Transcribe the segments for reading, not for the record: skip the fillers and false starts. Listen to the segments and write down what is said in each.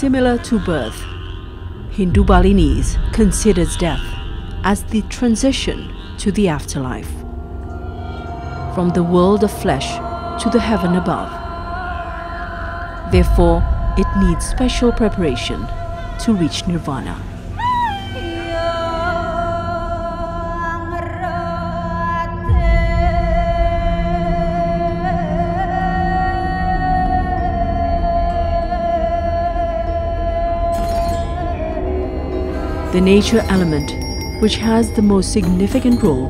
similar to birth, Hindu Balinese considers death as the transition to the afterlife, from the world of flesh to the heaven above. Therefore, it needs special preparation to reach nirvana. The nature element, which has the most significant role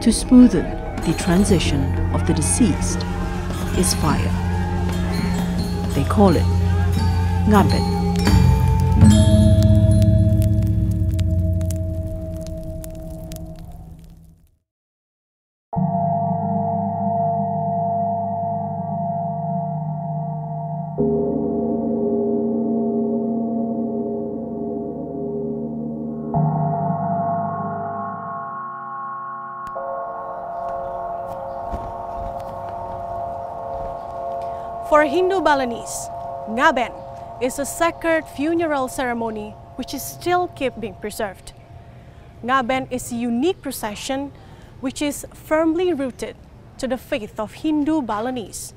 to smoothen the transition of the deceased, is fire. They call it Ngaben. For Hindu Balinese, Ngaben is a sacred funeral ceremony which is still being preserved. Ngaben is a unique procession which is firmly rooted to the faith of Hindu Balinese.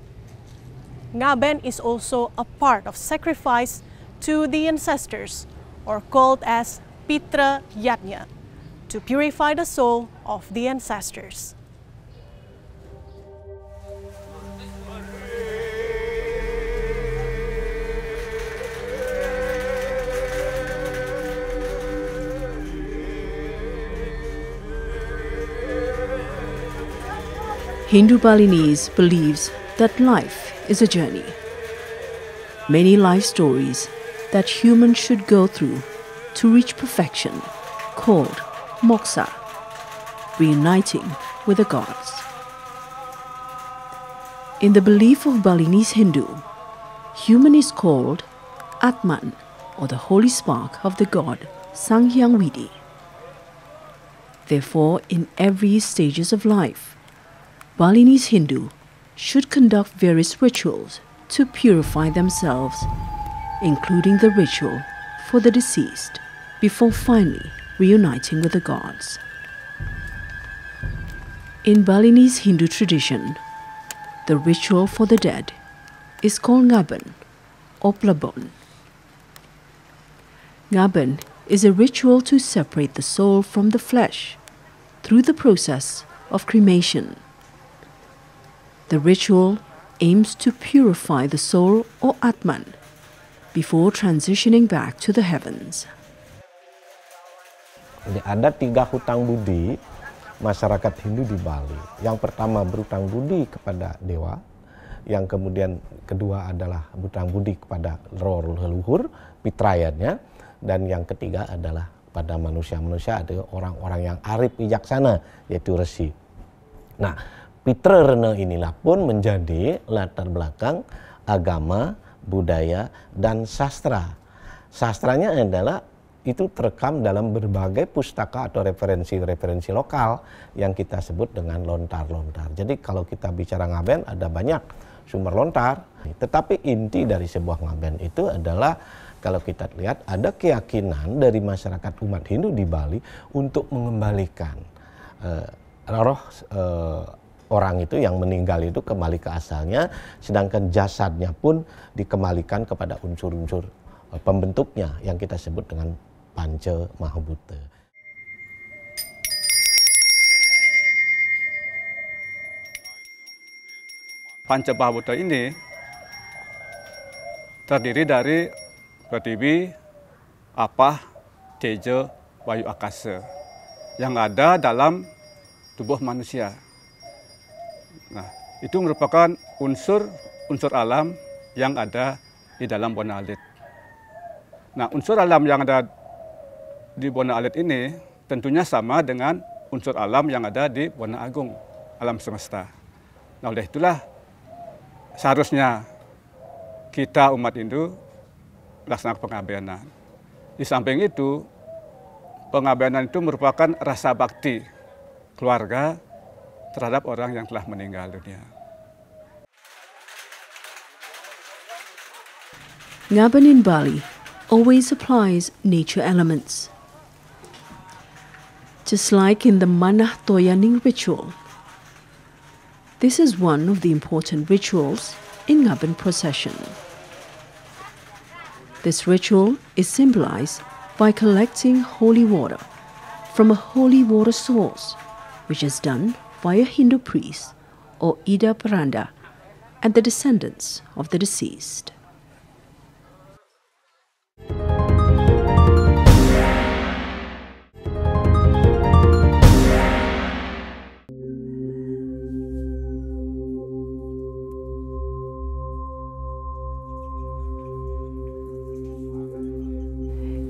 Ngaben is also a part of sacrifice to the ancestors, or called as Pitra Yajna, to purify the soul of the ancestors. Hindu Balinese believes that life is a journey. Many life stories that humans should go through to reach perfection, called moksha, reuniting with the gods. In the belief of Balinese Hindu, human is called Atman, or the holy spark of the god Sang Hyang Vidi. Therefore, in every stages of life, Balinese Hindu should conduct various rituals to purify themselves, including the ritual for the deceased, before finally reuniting with the gods. In Balinese Hindu tradition, the ritual for the dead is called Ngaben or Plabon. Ngaben is a ritual to separate the soul from the flesh through the process of cremation. The ritual aims to purify the soul or Atman before transitioning back to the heavens. Ada 3 hutang budi masyarakat Hindu di Bali. Yang pertama berhutang budi kepada dewa, yang kemudian kedua adalah berhutang budi kepada roh leluhur, pitrayatnya, dan yang ketiga adalah pada manusia-manusia, ada orang-orang yang arif bijaksana, yaitu resi. Nah, Pitra Rena inilah pun menjadi latar belakang agama, budaya, dan sastra. Sastranya adalah itu terekam dalam berbagai pustaka atau referensi-referensi lokal yang kita sebut dengan lontar-lontar. Jadi kalau kita bicara Ngaben ada banyak sumber lontar, tetapi inti dari sebuah Ngaben itu adalah kalau kita lihat ada keyakinan dari masyarakat umat Hindu di Bali untuk mengembalikan roh orang itu yang meninggal itu kembali ke asalnya, sedangkan jasadnya pun dikembalikan kepada unsur-unsur pembentuknya yang kita sebut dengan panca mahabhuta. Panca mahabhuta ini terdiri dari Pratiwi, Apah, Teja, Wayu Akasa yang ada dalam tubuh manusia. Nah, itu merupakan unsur alam yang ada di dalam Bona Alit. Nah, unsur alam yang ada di Bona Alit ini tentunya sama dengan unsur alam yang ada di Bona Agung, alam semesta. Nah, oleh itulah seharusnya kita umat Hindu melaksanakan pengabenan. Di samping itu, pengabenan itu merupakan rasa bakti keluarga terhadap orang yang telah meninggal dunia. Ngaben in Bali always applies nature elements. Just like in the Manah Toyaning ritual, this is one of the important rituals in Ngaben procession. This ritual is symbolized by collecting holy water from a holy water source, which is done by a Hindu priest or Ida Paranda and the descendants of the deceased.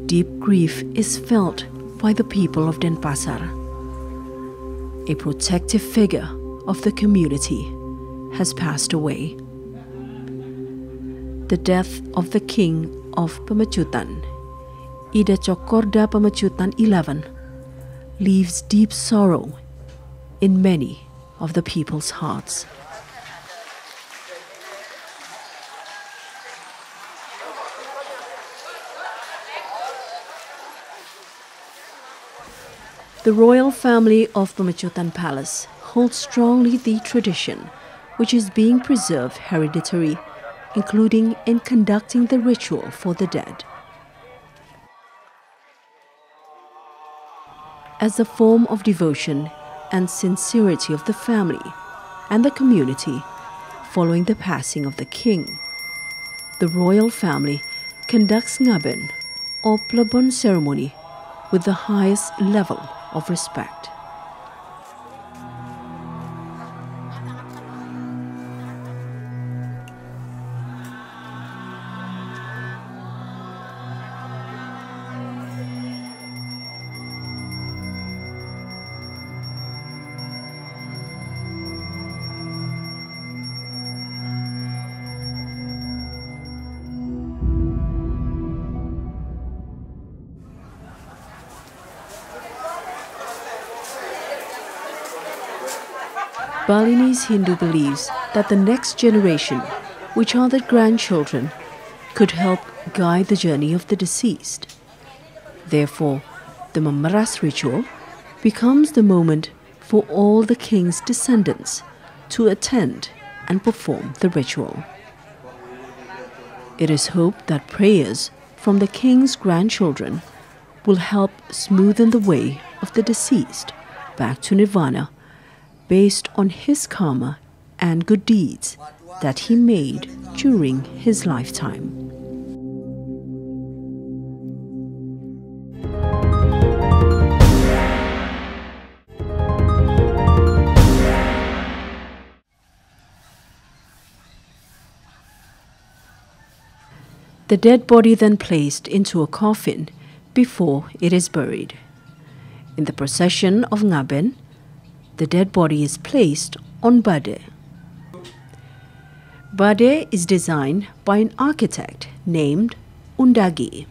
Deep grief is felt by the people of Denpasar. A protective figure of the community has passed away. The death of the king of Pemacutan, Ida Cokorda Pemacutan XI, leaves deep sorrow in many of the people's hearts. The royal family of Pemacutan Palace holds strongly the tradition, which is being preserved hereditary, including in conducting the ritual for the dead. As a form of devotion and sincerity of the family and the community following the passing of the king, the royal family conducts Ngaben, or Plebon ceremony, with the highest level of respect. Balinese Hindu believes that the next generation, which are the grandchildren, could help guide the journey of the deceased. Therefore, the Mamaras ritual becomes the moment for all the king's descendants to attend and perform the ritual. It is hoped that prayers from the king's grandchildren will help smoothen the way of the deceased back to Nirvana, based on his karma and good deeds that he made during his lifetime. The dead body then placed into a coffin before it is buried. In the procession of Ngaben, the dead body is placed on Bade. Bade is designed by an architect named Undagi.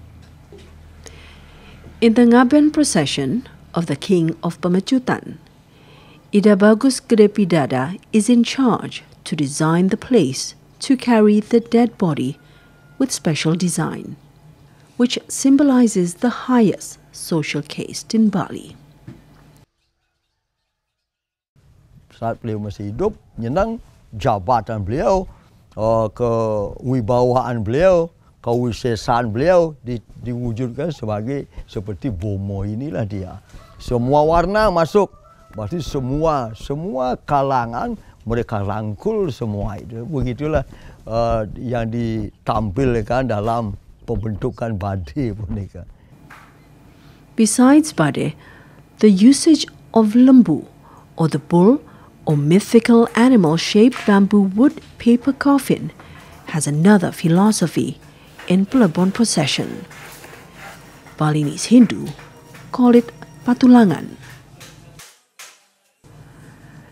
In the Ngaben procession of the king of Pemacutan, Ida Bagus Gedepidada is in charge to design the place to carry the dead body with special design, which symbolizes the highest social caste in Bali. Saat beliau masih hidup, nyenang jabatan beliau, kewibawaan beliau, kewisesaan beliau diwujudkan sebagai seperti bomo inilah dia. Semua warna masuk, berarti semua kalangan mereka rangkul semua itu. Begitulah yang ditampilkan dalam pembentukan Bade boneka. Besides Bade, the usage of lembu, or the bull, or mythical animal-shaped bamboo wood paper coffin has another philosophy in Plebon procession. Balinese Hindu call it patulangan.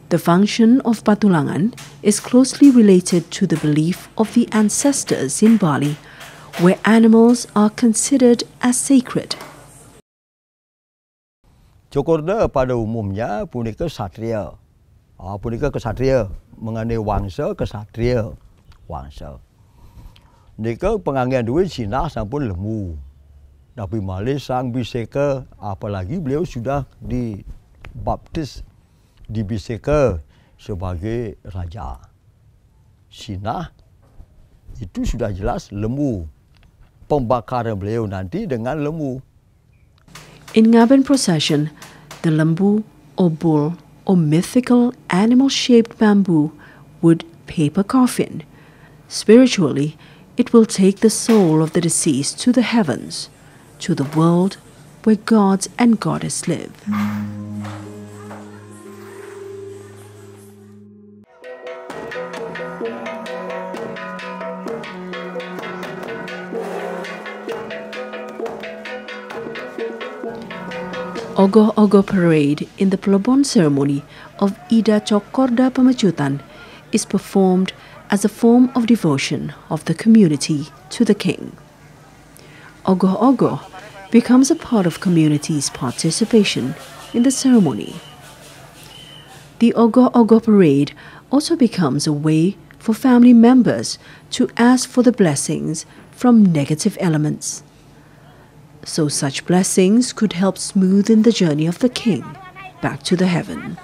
The function of patulangan is closely related to the belief of the ancestors in Bali, where animals are considered as sacred. Cokorda pada umumnya punika satria. Punika kesatria mengenai wangsa kesatria wangsa. Nika penganggian duit Cina sampun lemu. Tapi Malay sang biseka, apalagi beliau sudah dibaptis, dibiseka sebagai raja. Sinah itu sudah jelas lembu. Pembakaran beliau nanti dengan lembu. In Ngaben procession, the lembu or bull or mythical animal-shaped bamboo wood paper coffin. Spiritually, it will take the soul of the deceased to the heavens, to the world where gods and goddess live. Ogoh-ogoh parade in the Plebon ceremony of Ida Cokorda Pemecutan is performed as a form of devotion of the community to the king. Ogoh-ogoh becomes a part of community's participation in the ceremony. The Ogoh-ogoh parade also becomes a way for family members to ask for the blessings from negative elements. So such blessings could help smoothen the journey of the king back to the heaven.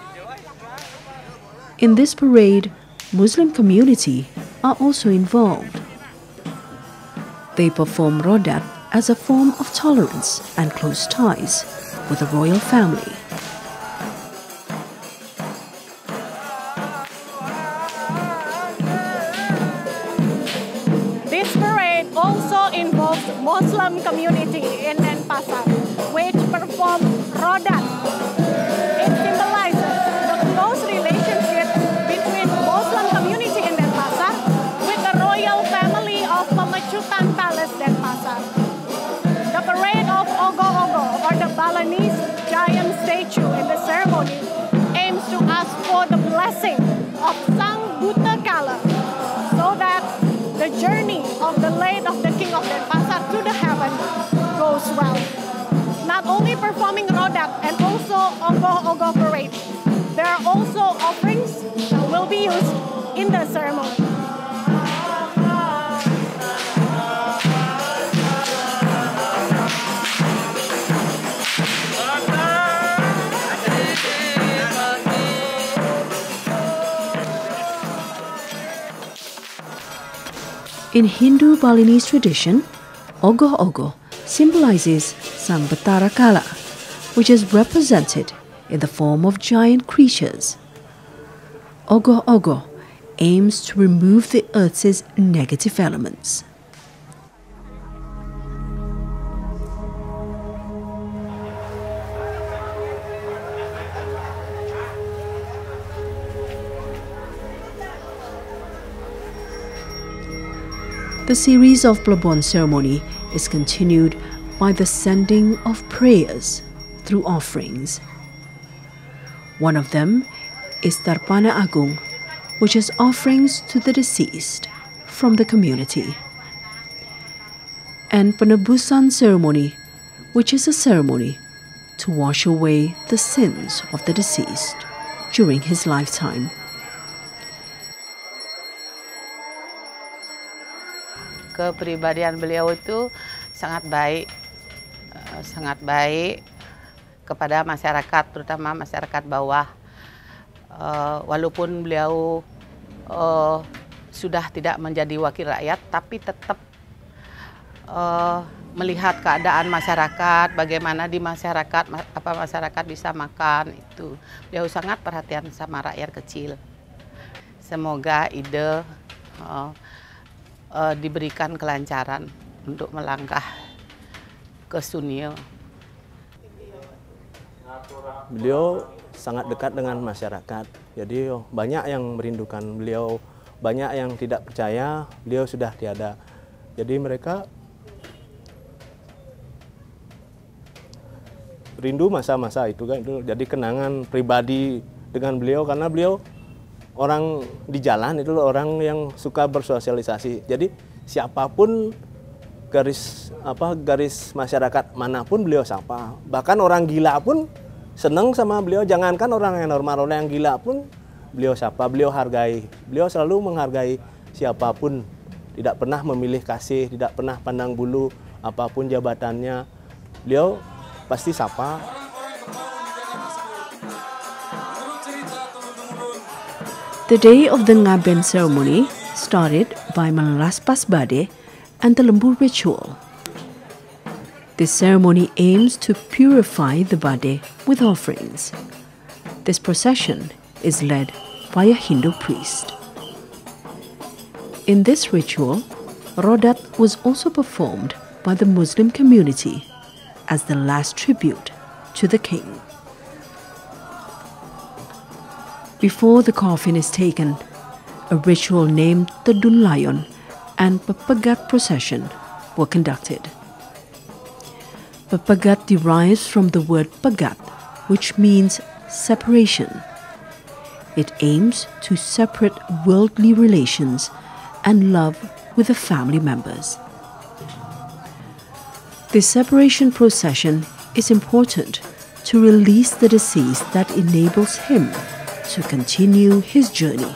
In this parade, Muslim community are also involved. They perform rodat as a form of tolerance and close ties with the royal family. This parade also involves Muslim community in Denpasar, which perform rodat. It symbolizes the close relationship between Muslim community in Denpasar with the royal family of Pemecutan Palace Denpasar. The parade of Ogoh-ogoh, or the Balinese giant statue in the ceremony, aims to ask for the blessing of Sang Buta Kala, so that the journey of the late of the King of Denpasar to the heaven goes well. Not only performing rodat and also Ogoh-ogoh parade, there are also offerings that will be used in the ceremony. In Hindu Balinese tradition, Ogoh-ogoh symbolizes Sang Betara Kala, which is represented in the form of giant creatures. Ogoh-ogoh aims to remove the earth's negative elements. The series of Plebon ceremony is continued by the sending of prayers through offerings. One of them is Tarpana Agung, which is offerings to the deceased from the community, and Penebusan ceremony, which is a ceremony to wash away the sins of the deceased during his lifetime. Kepribadian beliau itu sangat baik kepada masyarakat, terutama masyarakat bawah. Walaupun beliau sudah tidak menjadi wakil rakyat, tapi tetap melihat keadaan masyarakat, bagaimana di masyarakat, apa masyarakat bisa makan, itu beliau sangat perhatian sama rakyat kecil. Semoga ide diberikan kelancaran untuk melangkah ke Sunil. Beliau sangat dekat dengan masyarakat, jadi banyak yang merindukan beliau, banyak yang tidak percaya beliau sudah tiada. Jadi mereka rindu masa-masa itu kan, itu jadi kenangan pribadi dengan beliau, karena beliau orang di jalan itu orang yang suka bersosialisasi. Jadi siapapun garis masyarakat manapun beliau sapa. Bahkan orang gila pun senang sama beliau. Jangankan orang yang normal, orang yang gila pun beliau sapa, beliau hargai. Beliau selalu menghargai siapapun. Tidak pernah memilih kasih, tidak pernah pandang bulu apapun jabatannya. beliau pasti sapa. The day of the Ngaben ceremony started by melaraspas bade and the lembu ritual. This ceremony aims to purify the bade with offerings. This procession is led by a Hindu priest. In this ritual, Rodat was also performed by the Muslim community as the last tribute to the king. Before the coffin is taken, a ritual named the Dunlayon and Papagat procession were conducted. Papagat derives from the word pagat, which means separation. It aims to separate worldly relations and love with the family members. This separation procession is important to release the deceased that enables him to continue his journey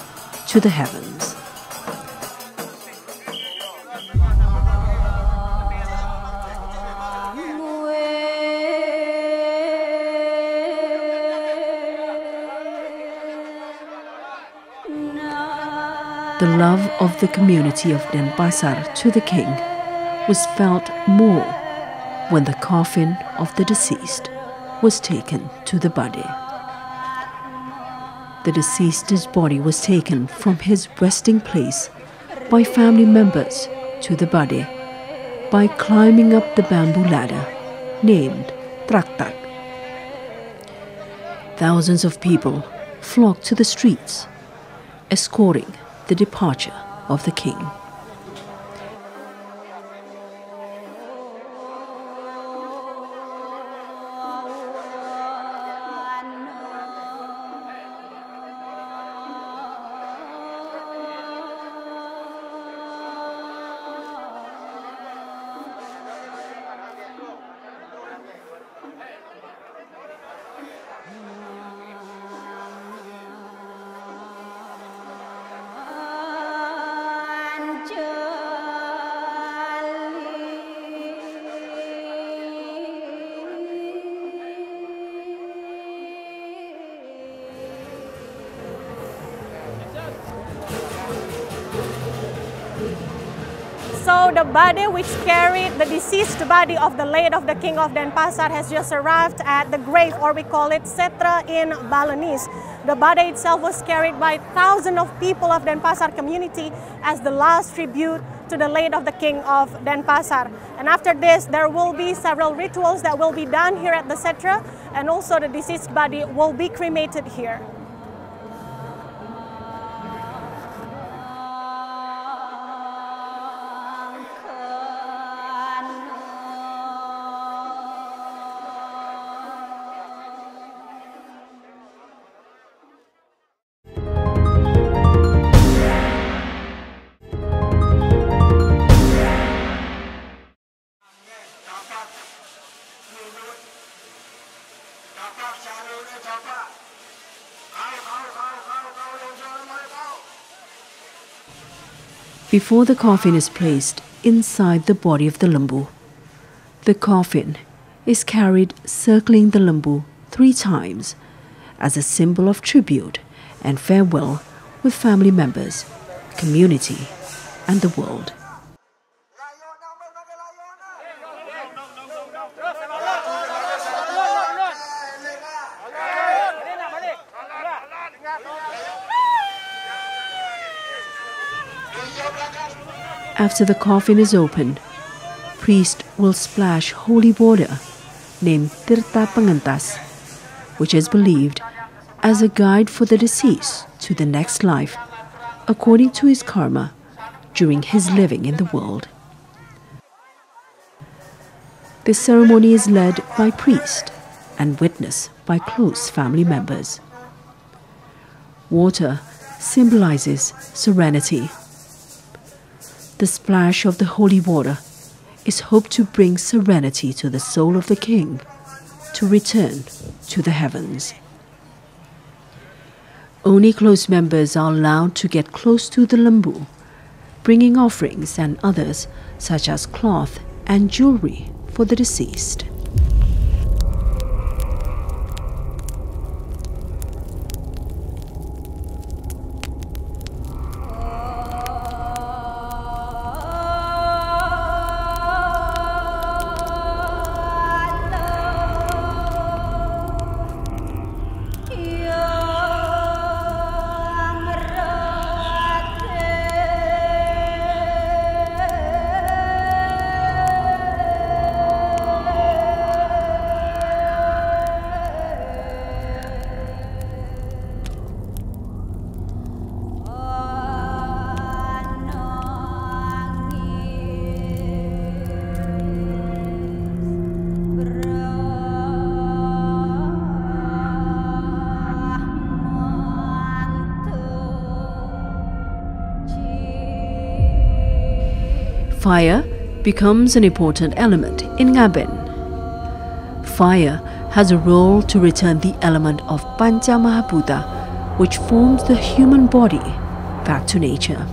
to the heavens. The love of the community of Denpasar to the king was felt more when the coffin of the deceased was taken to the body. The deceased's body was taken from his resting place by family members to the body by climbing up the bamboo ladder named Traktak. Thousands of people flocked to the streets, escorting the departure of the king. So the body which carried the deceased body of the late of the king of Denpasar has just arrived at the grave, or we call it setra in Balinese. The body itself was carried by thousands of people of Denpasar community as the last tribute to the late of the king of Denpasar. And after this, there will be several rituals that will be done here at the setra, and also the deceased body will be cremated here. Before the coffin is placed inside the body of the lembu, the coffin is carried circling the lembu 3 times as a symbol of tribute and farewell with family members, community, and the world. After the coffin is opened, priest will splash holy water named Tirta Pengentas, which is believed as a guide for the deceased to the next life according to his karma during his living in the world. This ceremony is led by priest and witnessed by close family members. Water symbolizes serenity. The splash of the holy water is hoped to bring serenity to the soul of the king to return to the heavens. Only close members are allowed to get close to the lembu, bringing offerings and others such as cloth and jewelry for the deceased. Fire becomes an important element in Ngaben. Fire has a role to return the element of Pancha Mahabhuta, which forms the human body, back to nature.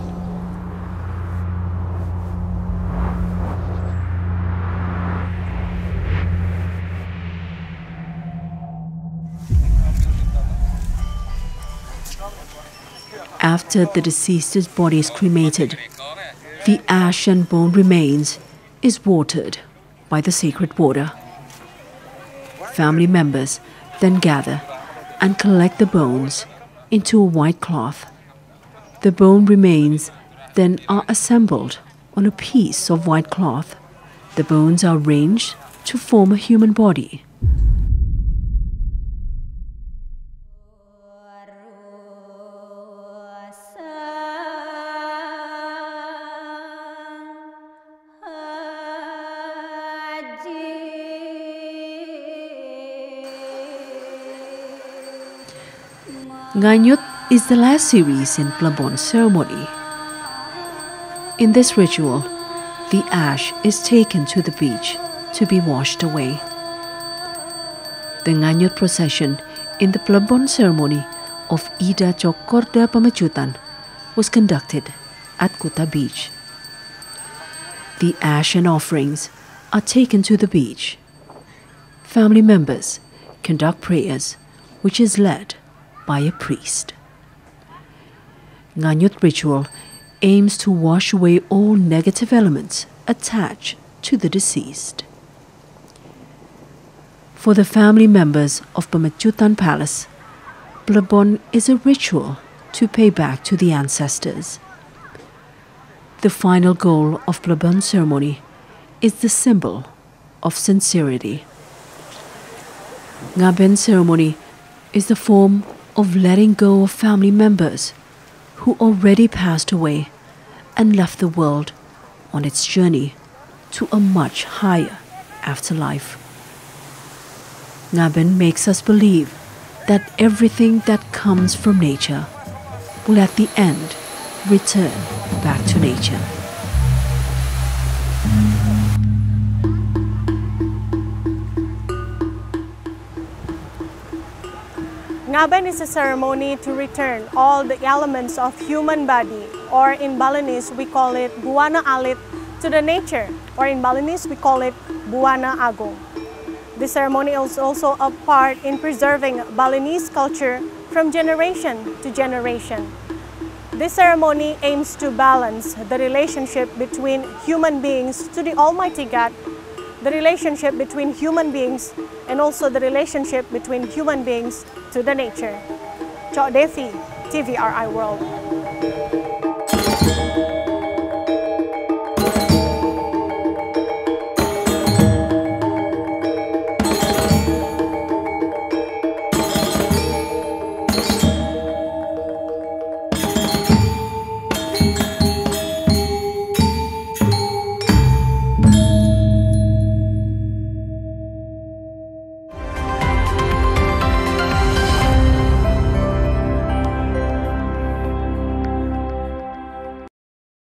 After the deceased's body is cremated, the ash and bone remains is watered by the sacred water. Family members then gather and collect the bones into a white cloth. The bone remains then are assembled on a piece of white cloth. The bones are arranged to form a human body. Nganyut is the last series in Plebon ceremony. In this ritual, the ash is taken to the beach to be washed away. The Nganyut procession in the Plebon ceremony of Ida Cokorda Pamacutan was conducted at Kuta Beach. The ash and offerings are taken to the beach. Family members conduct prayers, which is led by a priest. Nganyut ritual aims to wash away all negative elements attached to the deceased. For the family members of Pamacutan Palace, Plebon is a ritual to pay back to the ancestors. The final goal of Plebon ceremony is the symbol of sincerity. Ngaben ceremony is the form of letting go of family members who already passed away and left the world on its journey to a much higher afterlife. Ngaben makes us believe that everything that comes from nature will at the end return back to nature. Ngaben is a ceremony to return all the elements of human body, or in Balinese we call it Buana Alit, to the nature, or in Balinese we call it Buana Agung. This ceremony is also a part in preserving Balinese culture from generation to generation. This ceremony aims to balance the relationship between human beings to the Almighty God, the relationship between human beings, and also the relationship between human beings to the nature. Chok Devi, TVRI World.